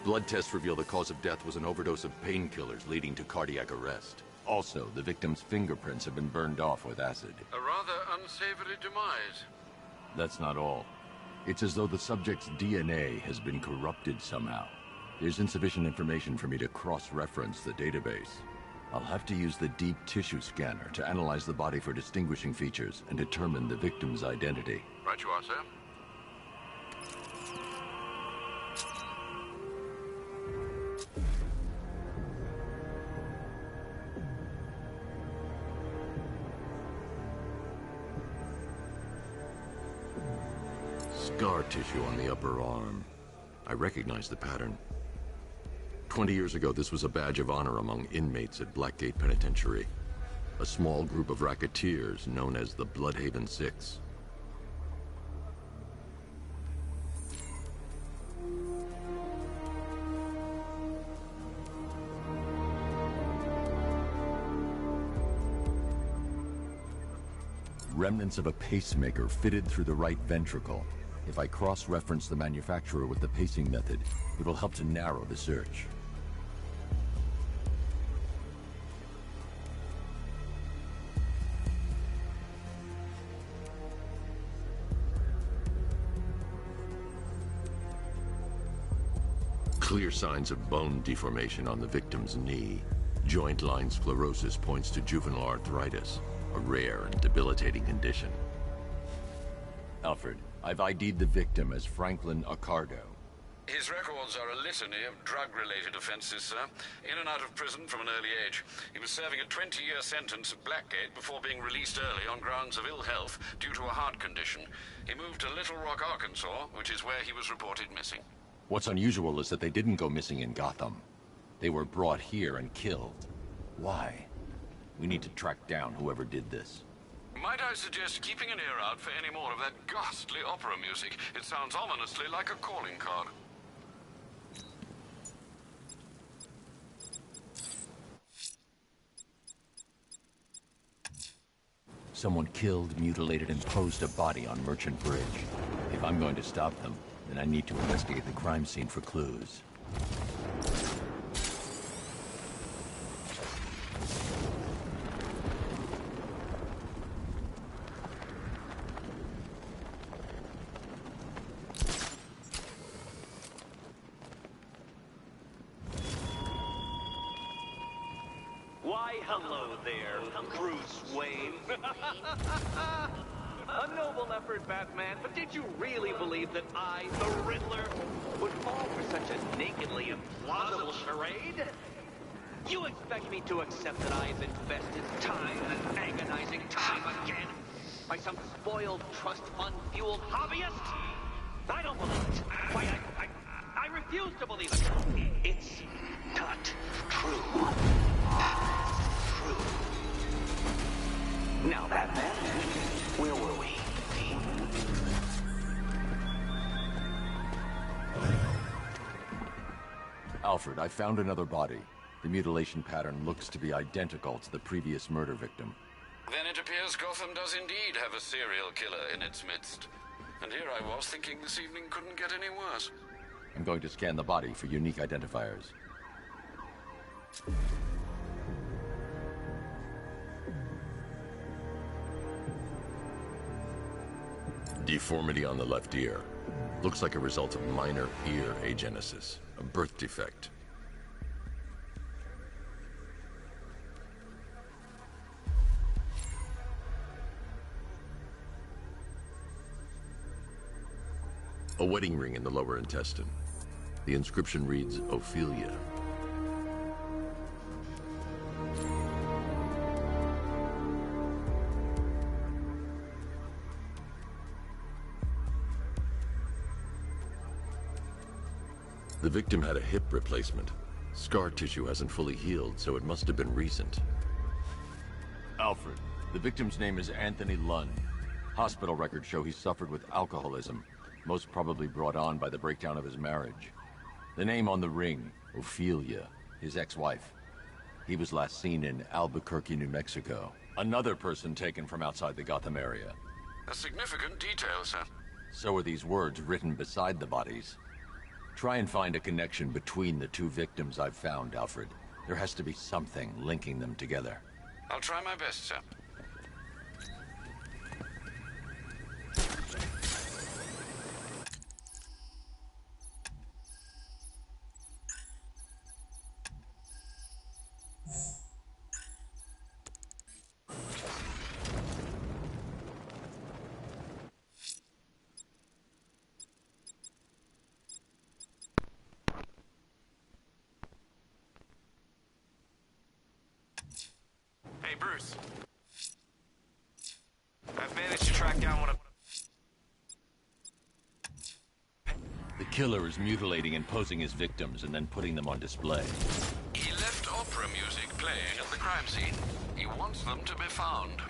Blood tests reveal the cause of death was an overdose of painkillers leading to cardiac arrest. Also, the victim's fingerprints have been burned off with acid. A rather unsavory demise. That's not all. It's as though the subject's DNA has been corrupted somehow. There's insufficient information for me to cross-reference the database. I'll have to use the deep tissue scanner to analyze the body for distinguishing features and determine the victim's identity. Right you are, sir. Scar tissue on the upper arm. I recognize the pattern. 20 years ago, this was a badge of honor among inmates at Blackgate Penitentiary. A small group of racketeers known as the Bloodhaven Six. Remnants of a pacemaker fitted through the right ventricle. If I cross-reference the manufacturer with the pacing method, it will help to narrow the search. Clear signs of bone deformation on the victim's knee. Joint line sclerosis points to juvenile arthritis, a rare and debilitating condition. Alfred, I've ID'd the victim as Franklin Accardo. His records are a litany of drug-related offenses, sir. In and out of prison from an early age. He was serving a 20-year sentence at Blackgate before being released early on grounds of ill health due to a heart condition. He moved to Little Rock, Arkansas, which is where he was reported missing. What's unusual is that they didn't go missing in Gotham. They were brought here and killed. Why? We need to track down whoever did this. Might I suggest keeping an ear out for any more of that ghastly opera music? It sounds ominously like a calling card. Someone killed, mutilated, and posed a body on Merchant Bridge. If I'm going to stop them, then I need to investigate the crime scene for clues. Why, hello there, Bruce Wayne. A noble effort, Batman, but did you really believe that I, the Riddler, would fall for such a nakedly implausible charade? You expect me to accept that I've invested time and agonizing time again by some spoiled trust fund-fueled hobbyist? I don't believe it. Why, I refuse to believe it. It's not true. Now, Batman, where were we? Alfred, I found another body. The mutilation pattern looks to be identical to the previous murder victim. Then it appears Gotham does indeed have a serial killer in its midst. And here I was thinking this evening couldn't get any worse. I'm going to scan the body for unique identifiers. Deformity on the left ear. Looks like a result of minor ear agenesis, a birth defect. A wedding ring in the lower intestine. The inscription reads, Ophelia. The victim had a hip replacement. Scar tissue hasn't fully healed, so it must have been recent. Alfred, the victim's name is Anthony Lund. Hospital records show he suffered with alcoholism, most probably brought on by the breakdown of his marriage. The name on the ring, Ophelia, his ex-wife. He was last seen in Albuquerque, New Mexico. Another person taken from outside the Gotham area. A significant detail, sir. So are these words written beside the bodies. Try and find a connection between the two victims I've found, Alfred. There has to be something linking them together. I'll try my best, sir. Hey, Bruce. I've managed to track down one of... The killer is mutilating and posing as victims and then putting them on display. He left opera music playing at the crime scene. He wants them to be found.